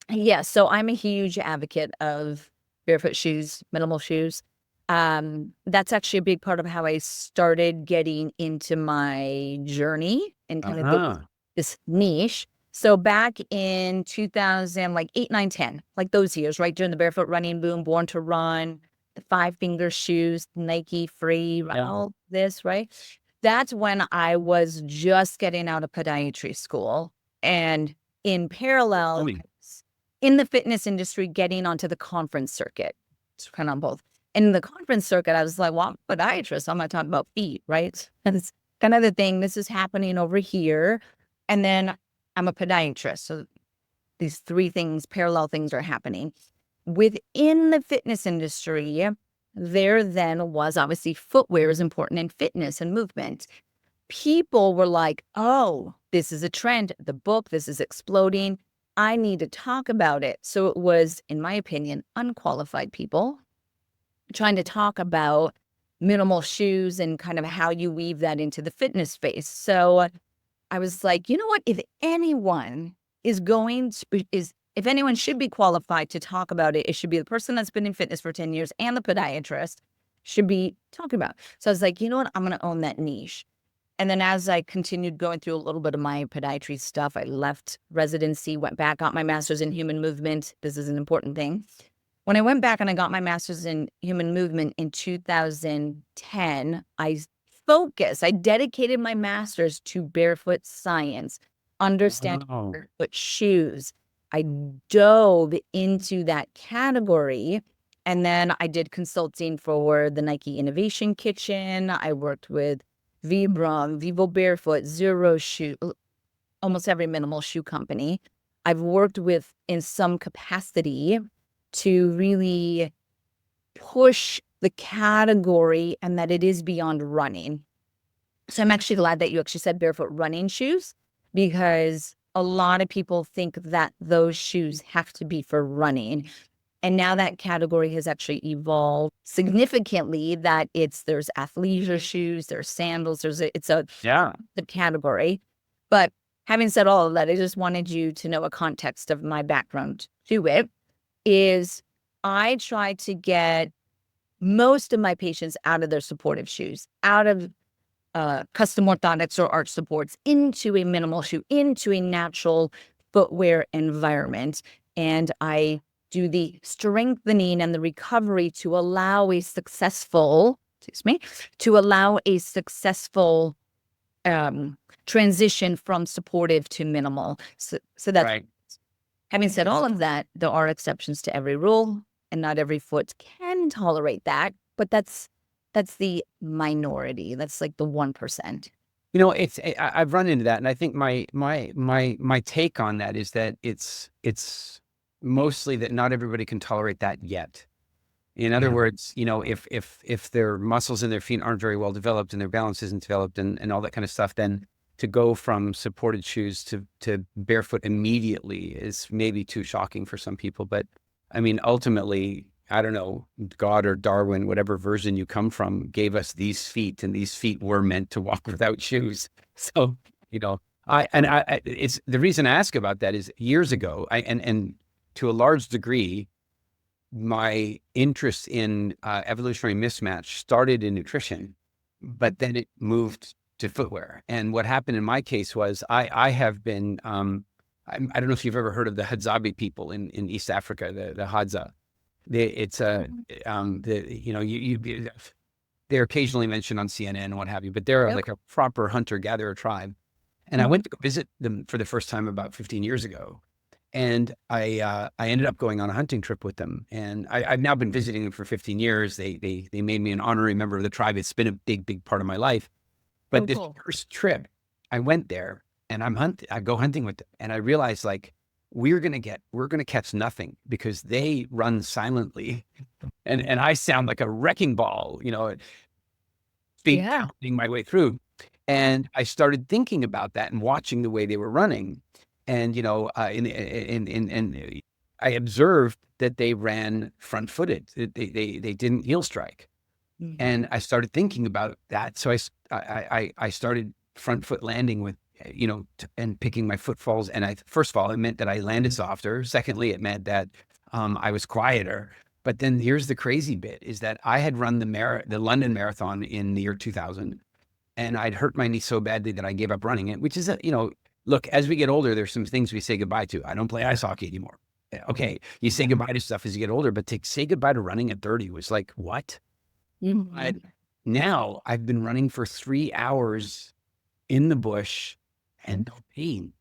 S8: Yeah, so I'm a huge advocate of barefoot shoes, minimal shoes. That's actually a big part of how I started getting into my journey and kind of this niche. So back in 2000, like 8, 9, 10, like those years, right, during the barefoot running boom, Born to Run, the 5-finger shoes, Nike Free, all this, right? That's when I was just getting out of podiatry school, and in parallel, in the fitness industry, getting onto the conference circuit. It's kind of on both. In the conference circuit, I was like, well, I'm a podiatrist. I'm not talking about feet, right? And it's kind of the thing. This is happening over here. And then I'm a podiatrist. So these 3 things, parallel things are happening. Within the fitness industry, there then was obviously footwear is important in fitness and movement. People were like, oh, this is a trend. The book, this is exploding. I need to talk about it. So it was, in my opinion, unqualified people trying to talk about minimal shoes and kind of how you weave that into the fitness space. So I was like, you know what? If anyone if anyone should be qualified to talk about it, it should be the person that's been in fitness for 10 years and the podiatrist should be talking about it. So I was like, you know what? I'm going to own that niche. And then as I continued going through a little bit of my podiatry stuff, I left residency, went back, got my master's in human movement. This is an important thing. When I went back and I got my master's in human movement in 2010, I dedicated my master's to barefoot science, understanding barefoot shoes. I dove into that category. And then I did consulting for the Nike Innovation Kitchen. I worked with Vibram, Vivo Barefoot, Zero Shoe, almost every minimal shoe company. I've worked with in some capacity to really push the category and that it is beyond running. So I'm actually glad that you actually said barefoot running shoes, because a lot of people think that those shoes have to be for running. And now that category has actually evolved significantly, that there's athleisure shoes, there's sandals, it's the category. But having said all of that, I just wanted you to know a context of my background to it is I try to get most of my patients out of their supportive shoes, out of custom orthotics or arch supports, into a minimal shoe, into a natural footwear environment. And I do the strengthening and the recovery to allow a successful, transition from supportive to minimal. So that's
S7: Right.
S8: Having said all of that, there are exceptions to every rule, and not every foot can tolerate that. But that's the minority. That's like the 1%.
S7: You know, I've run into that, and I think my take on that is that it's mostly that not everybody can tolerate that yet. In other words, you know, if their muscles in their feet aren't very well developed and their balance isn't developed and all that kind of stuff, then to go from supported shoes to barefoot immediately is maybe too shocking for some people. But I mean, ultimately, I don't know, God or Darwin, whatever version you come from, gave us these feet, and these feet were meant to walk without shoes. So, you know, it's the reason I ask about that is years ago, and to a large degree, my interest in evolutionary mismatch started in nutrition, but then it moved to footwear. And what happened in my case was I have been, I don't know if you've ever heard of the Hadzabe people in East Africa, the Hadza. They're occasionally mentioned on CNN and what have you, but they're like a proper hunter-gatherer tribe. And I went to go visit them for the first time about 15 years ago. And I ended up going on a hunting trip with them. And I've now been visiting them for 15 years. They made me an honorary member of the tribe. It's been a big part of my life. But this first trip, I went there and I go hunting with them. And I realized, like, we're going to catch nothing because they run silently. And I sound like a wrecking ball, you know, pounding my way through. And I started thinking about that and watching the way they were running. And, you know, I observed that they ran front-footed. They didn't heel strike. Mm-hmm. And I started thinking about that. So I started front foot landing with, you know, and picking my footfalls. And first of all, it meant that I landed softer. Secondly, it meant that I was quieter. But then here's the crazy bit is that I had run the London Marathon in the year 2000. And I'd hurt my knee so badly that I gave up running it, which is, you know, look, as we get older, there's some things we say goodbye to. I don't play ice hockey anymore. Okay, you say goodbye to stuff as you get older, but to say goodbye to running at 30 was like, what? Mm-hmm. Now I've been running for 3 hours in the bush and no pain.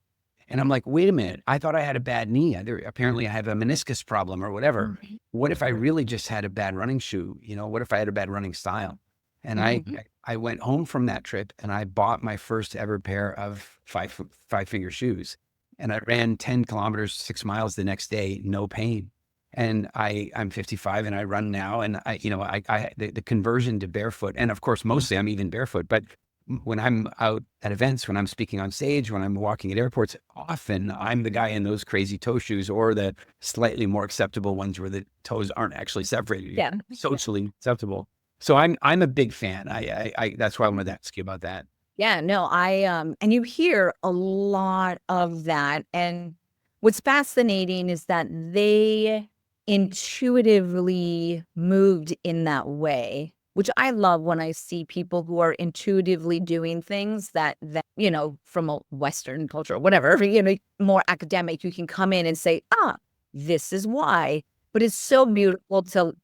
S7: And I'm like, wait a minute, I thought I had a bad knee. Apparently I have a meniscus problem or whatever. Mm-hmm. What if I really just had a bad running shoe? You know, what if I had a bad running style? And I went home from that trip and I bought my first ever pair of five-finger shoes. And I ran 10 kilometers, 6 miles the next day, no pain. And I'm 55 and I run now. And the conversion to barefoot, and of course, mostly I'm even barefoot, but when I'm out at events, when I'm speaking on stage, when I'm walking at airports, often I'm the guy in those crazy toe shoes or the slightly more acceptable ones where the toes aren't actually separated. Yeah. Socially acceptable. So I'm a big fan. I that's why I wanted to ask you about that.
S8: Yeah, no, and you hear a lot of that. And what's fascinating is that they intuitively moved in that way, which I love when I see people who are intuitively doing things that, you know, from a Western culture or whatever, you know, more academic, you can come in and say, this is why. But it's so beautiful to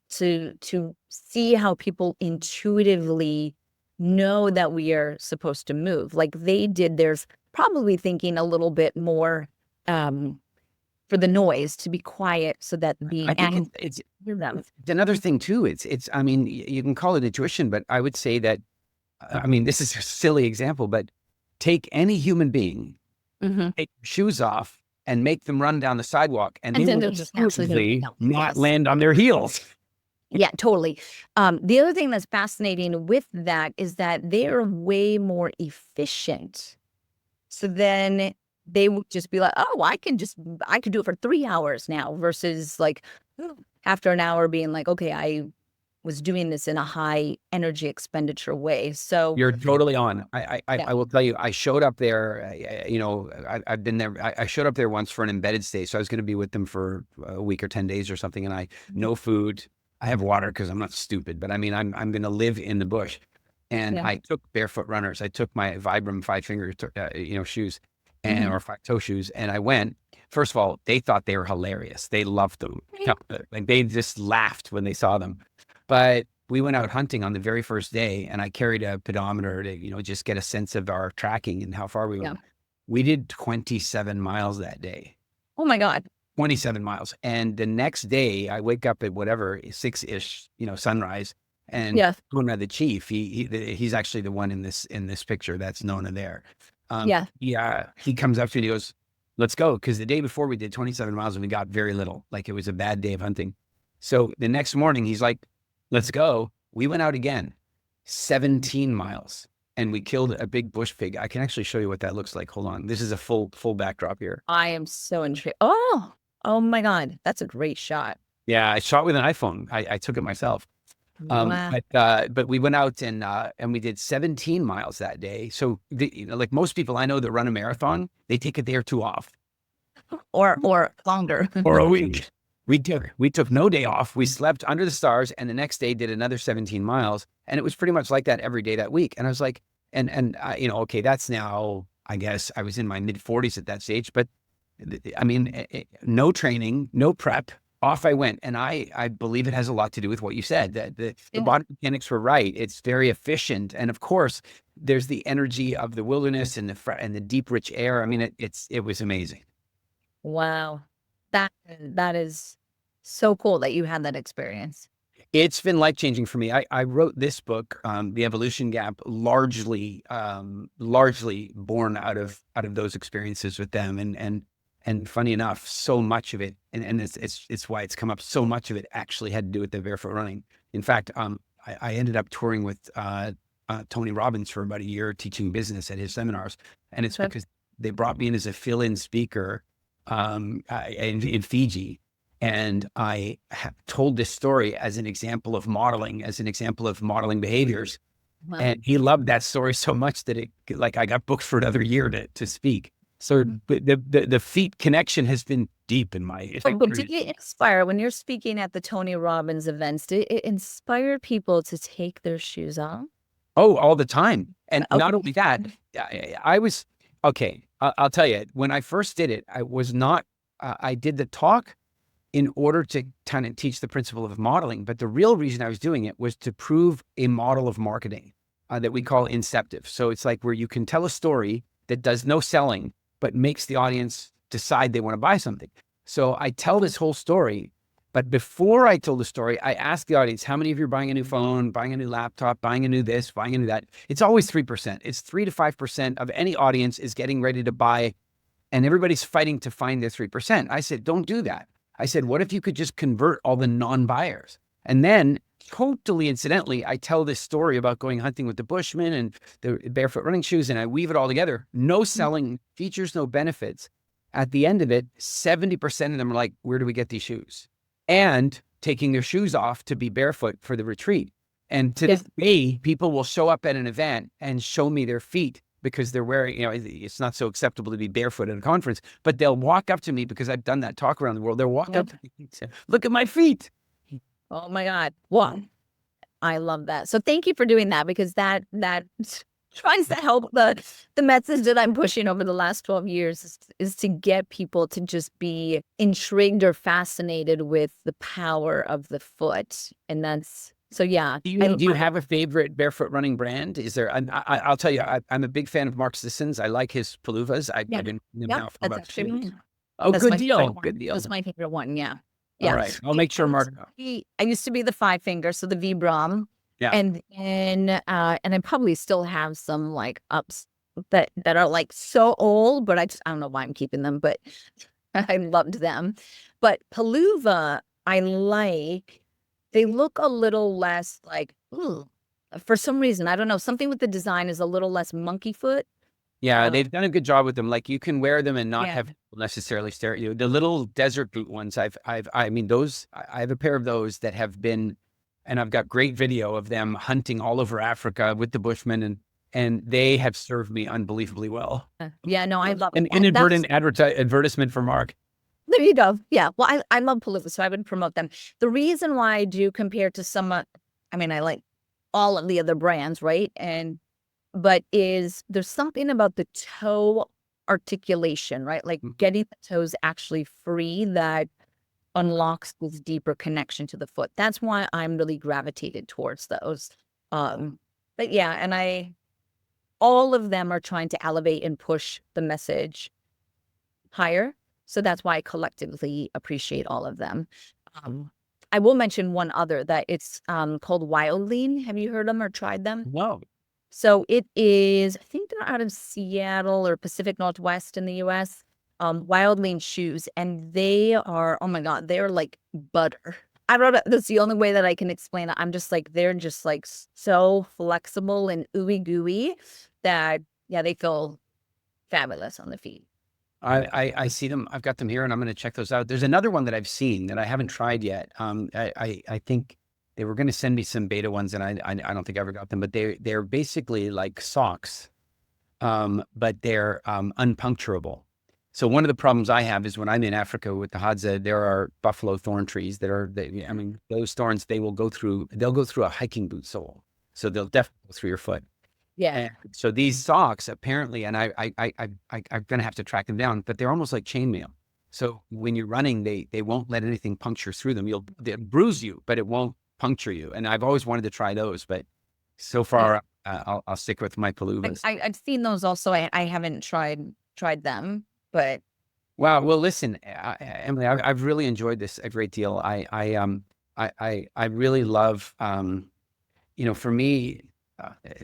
S8: see how people intuitively know that we are supposed to move. Like they did theirs, probably thinking a little bit more for the noise to be quiet so that it's
S7: another thing too. It's I mean, you can call it intuition, but I would say that, I mean, this is a silly example, but take any human being, take your shoes off and make them run down the sidewalk, and
S8: And
S7: they
S8: then
S7: will
S8: they'll just absolutely
S7: not land on their heels.
S8: Yeah, totally. The other thing that's fascinating with that is that they're way more efficient. So then they would just be like, oh, I could do it for 3 hours now versus like after an hour being like, okay, I was doing this in a high energy expenditure way. So
S7: You're totally on. I
S8: Yeah.
S7: will tell you, I showed up there, I've been there. I showed up there once for an embedded stay. So I was going to be with them for a week or 10 days or something. And no food. I have water because I'm not stupid, but I mean, I'm going to live in the bush. And
S8: Yeah.
S7: I took barefoot runners. I took my Vibram 5-finger, shoes and or 5-toe shoes. And I went. First of all, they thought they were hilarious. They loved them. Like they just laughed when they saw them. But we went out hunting on the very first day, and I carried a pedometer to, just get a sense of our tracking and how far we went.
S8: Yeah.
S7: We did 27 miles that day.
S8: Oh my God.
S7: 27 miles. And the next day I wake up at whatever, 6-ish, sunrise. And
S8: Yeah.
S7: the chief, he's actually the one in this picture that's Nona there. He comes up to me and he goes, let's go. Because the day before we did 27 miles and we got very little. Like it was a bad day of hunting. So the next morning he's like, let's go. We went out again, 17 miles, and we killed a big bush pig. I can actually show you what that looks like. Hold on. This is a full backdrop here.
S8: I am so intrigued. Oh my God. That's a great shot.
S7: Yeah, I shot with an iPhone. I took it myself.
S8: Wow.
S7: But we went out and we did 17 miles that day. So like most people I know that run a marathon, they take a day or two off.
S8: Or longer.
S7: Or a week. We took no day off. We slept under the stars, and the next day did another 17 miles. And it was pretty much like that every day that week. And I was like, okay, that's now, I guess I was in my mid 40s at that stage, but I mean, no training, no prep, off I went. And I believe it has a lot to do with what you said, that the body mechanics were right. It's very efficient. And of course, there's the energy of the wilderness and the deep, rich air. I mean, it was amazing.
S8: Wow. That is so cool that you had that experience.
S7: It's been life-changing for me. I wrote this book, The Evolution Gap, largely born out of those experiences with them. And funny enough, so much of it, and it's why it's come up, so much of it actually had to do with the barefoot running. In fact, I ended up touring with Tony Robbins for about a year, teaching business at his seminars. And it's because they brought me in as a fill-in speaker in Fiji. And I told this story as an example of modeling, behaviors.
S8: Wow.
S7: And he loved that story so much that I got booked for another year to speak. So the feet connection has been deep in my.
S8: But did it inspire, when you're speaking at the Tony Robbins events, did it inspire people to take their shoes off?
S7: Oh, all the time. And not only that, I was, okay, I'll tell you, when I first did it, I was not, I did the talk in order to kind of teach the principle of modeling. But the real reason I was doing it was to prove a model of marketing that we call inceptive. So it's like where you can tell a story that does no selling, but makes the audience decide they want to buy something. So I tell this whole story, but before I told the story, I asked the audience, how many of you are buying a new phone, buying a new laptop, buying a new this, buying a new that? It's always 3%. It's 3 to 5% of any audience is getting ready to buy, and everybody's fighting to find their 3%. I said, don't do that. I said, what if you could just convert all the non-buyers? And then totally incidentally, I tell this story about going hunting with the Bushmen and the barefoot running shoes, and I weave it all together. No selling features, no benefits. At the end of it, 70% of them are like, where do we get these shoes? And taking their shoes off to be barefoot for the retreat. And to this day, people will show up at an event and show me their feet because they're wearing, it's not so acceptable to be barefoot at a conference, but they'll walk up to me because I've done that talk around the world. They'll walk up to me and say, look at my feet.
S8: Oh my God. Wow. I love that. So thank you for doing that, because that tries to help the message that I'm pushing over the last 12 years is to get people to just be intrigued or fascinated with the power of the foot. And that's, so yeah.
S7: Do you have a favorite barefoot running brand? Is there, I'll tell you, I'm a big fan of Mark Sisson's. I like his Paluvas. I've been in them now for about 2 weeks. Oh,
S8: That's
S7: good
S8: my
S7: deal.
S8: favorite one.
S7: Good deal.
S8: That's my favorite one. Yeah.
S7: All right. I'll make sure Mark.
S8: I used to be the 5-finger, so the Vibram.
S7: Yeah.
S8: And I probably still have some like ups that are like so old, but I don't know why I'm keeping them. But I loved them. But Paluva, they look a little less like, ooh, for some reason, I don't know, something with the design is a little less monkey foot.
S7: Yeah,
S8: Uh,
S7: they've done a good job with them. Like you can wear them and not
S8: Yeah.
S7: have people necessarily stare at you. The little desert boot ones, I mean, those, I have a pair of those that have been, and I've got great video of them hunting all over Africa with the Bushmen, and they have served me unbelievably well.
S8: Yeah, no, I love
S7: An
S8: it. That's,
S7: inadvertent advertisement for Mark.
S8: there you go. Yeah. Well, I love Paluva, so I would promote them. The reason why I do compare to some, I mean, I like all of the other brands, right? But there's something about the toe articulation, right? Like getting the toes actually free that unlocks this deeper connection to the foot. That's why I'm really gravitated towards those. But yeah, and all of them are trying to elevate and push the message higher. So that's why I collectively appreciate all of them. I will mention one other that it's called Wild Lean. Have you heard them or tried them?
S7: No.
S8: So it is, I think they're out of Seattle or Pacific Northwest in the US. Wild Lean shoes, and they are, oh my God, they're like butter. I don't know, that's the only way that I can explain it. I'm just like, they're just like so flexible and ooey gooey that, yeah, they feel fabulous on the feet.
S7: I see them. I've got them here, and I'm going to check those out. There's another one that I've seen that I haven't tried yet. I think they were going to send me some beta ones, and I don't think I ever got them. But they're basically like socks, but they're unpuncturable. So one of the problems I have is when I'm in Africa with the Hadza, there are buffalo thorn trees that are, I mean, those thorns, they'll go through a hiking boot sole. So they'll definitely go through your foot.
S8: Yeah.
S7: And so these socks apparently, and I'm going to have to track them down, but they're almost like chainmail. So when you're running, they won't let anything puncture through them. They'll bruise you, but it won't puncture you. And I've always wanted to try those, but so far I'll stick with my Paluvas.
S8: I've seen those also. I haven't tried them, but
S7: Wow. Well, listen, Emily, I've really enjoyed this a great deal. I really love, for me,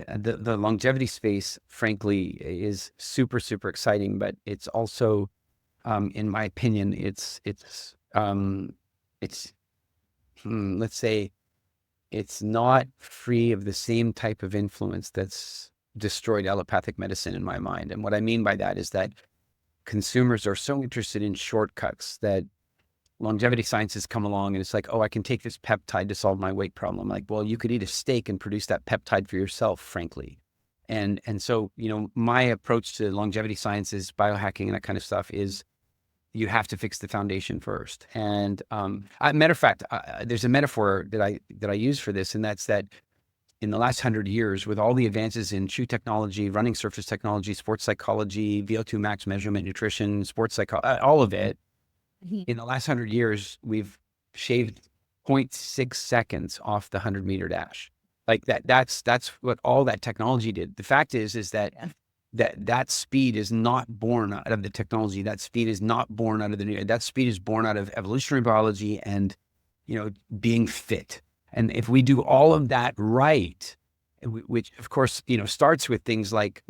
S7: the longevity space, frankly, is super, super exciting, but it's also, in my opinion, let's say it's not free of the same type of influence that's destroyed allopathic medicine in my mind. And what I mean by that is that consumers are so interested in shortcuts that longevity science has come along and it's like, oh, I can take this peptide to solve my weight problem. Like, well, you could eat a steak and produce that peptide for yourself, frankly. And so, my approach to longevity sciences, biohacking and that kind of stuff is you have to fix the foundation first. And matter of fact, there's a metaphor that I use for this, and that's that in the last 100 years, with all the advances in shoe technology, running surface technology, sports psychology, VO2 max measurement, nutrition, sports psychology, all of it, in the last 100 years, we've shaved 0.6 seconds off the 100-meter dash. Like that's what all that technology did. The fact is that speed is not born out of the technology. That speed is not born out of that speed is born out of evolutionary biology and, being fit. And if we do all of that right, which of course, starts with things like,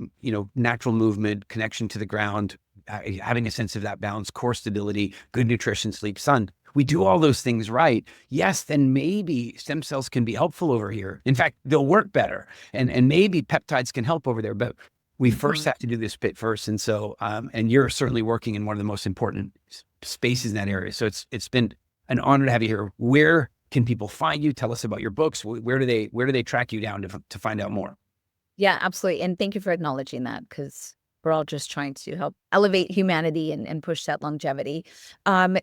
S7: natural movement, connection to the ground, having a sense of that balance, core stability, good nutrition, sleep, sun. We do all those things right. Yes, then maybe stem cells can be helpful over here. In fact, they'll work better. And maybe peptides can help over there. But we first have to do this bit first. And so, and you're certainly working in one of the most important spaces in that area. So it's been an honor to have you here. Where can people find you? Tell us about your books. Where do they track you down to find out more?
S8: Yeah, absolutely. And thank you for acknowledging that, because we're all just trying to help elevate humanity and push that longevity.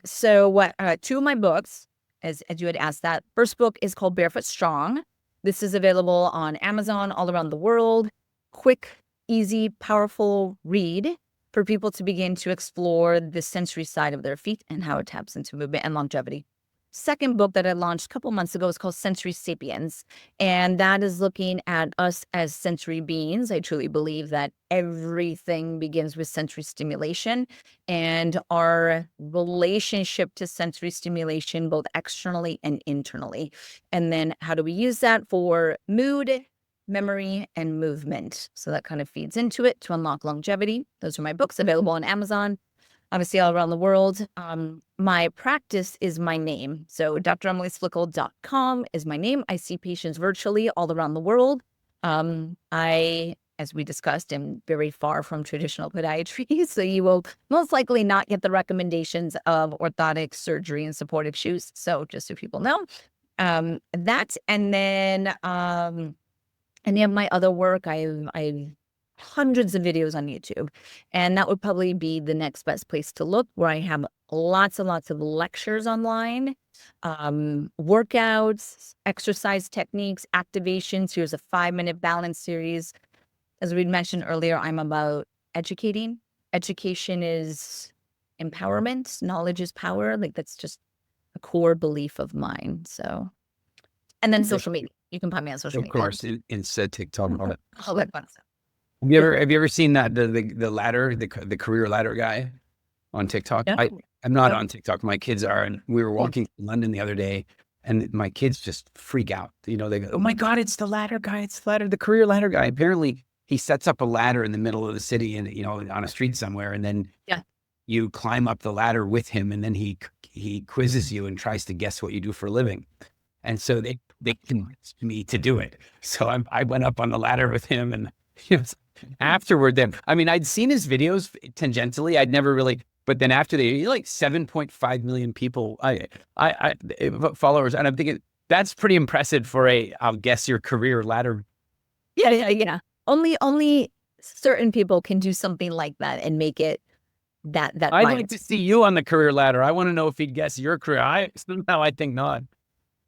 S8: So two of my books, as you had asked, that first book is called Barefoot Strong. This is available on Amazon all around the world. Quick, easy, powerful read for people to begin to explore the sensory side of their feet and how it taps into movement and longevity. Second book that I launched a couple months ago is called Sensory Sapiens, and that is looking at us as sensory beings. I truly believe that everything begins with sensory stimulation, and our relationship to sensory stimulation, both externally and internally. And then how do we use that for mood, memory, and movement? So that kind of feeds into it to unlock longevity. Those are my books available on Amazon. obviously all around the world. My practice is my name. So dremelysplichal.com is my name. I see patients virtually all around the world. I, as we discussed, am very far from traditional podiatry. So you will most likely not get the recommendations of orthotic surgery and supportive shoes. So just so people know, that, and then any of my other work, I've hundreds of videos on YouTube, and that would probably be the next best place to look, where I have lots and lots of lectures online, workouts, exercise techniques, activations. Here's a 5-minute balance series. As we mentioned earlier, I'm about educating. Education is empowerment. Knowledge is power. Like, that's just a core belief of mine. So, and then social media. You can find me on social media.
S7: Of course, Insta, TikTok, all that.
S8: All that fun stuff.
S7: Have you ever seen that the ladder, the career ladder guy on TikTok?
S8: No.
S7: I'm not on TikTok. My kids are, and we were walking in London the other day, and my kids just freak out. You know, they go, "Oh my God, it's the ladder guy! It's the career ladder guy." Apparently, he sets up a ladder in the middle of the city, and on a street somewhere, and then you climb up the ladder with him, and then he quizzes you and tries to guess what you do for a living. And so they convinced me to do it. So I went up on the ladder with him, and afterward, then I'd seen his videos tangentially. I'd never really, but then after like 7.5 million people, followers, and I'm thinking that's pretty impressive for I'll guess your career ladder.
S8: Yeah. Only certain people can do something like that and make it that.
S7: I'd like to see you on the career ladder. I want to know if he'd guess your career. Somehow I think not.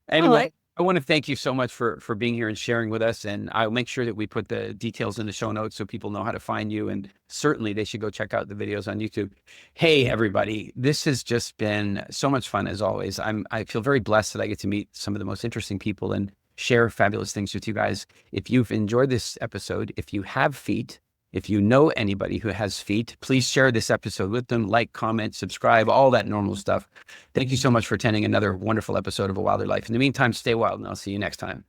S7: Anyway, I want to thank you so much for being here and sharing with us. And I'll make sure that we put the details in the show notes so people know how to find you. And certainly they should go check out the videos on YouTube. Hey, everybody, this has just been so much fun as always. I feel very blessed that I get to meet some of the most interesting people and share fabulous things with you guys. If you've enjoyed this episode, if you have feet, if you know anybody who has feet, please share this episode with them, like, comment, subscribe, all that normal stuff. Thank you so much for attending another wonderful episode of A Wilder Life. In the meantime, stay wild, and I'll see you next time.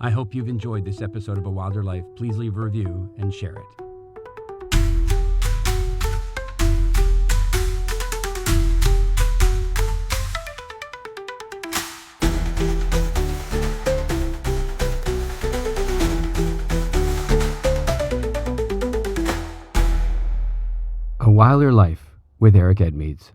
S6: I hope you've enjoyed this episode of A Wilder Life. Please leave a review and share it. A Wilder Life with Eric Edmeades.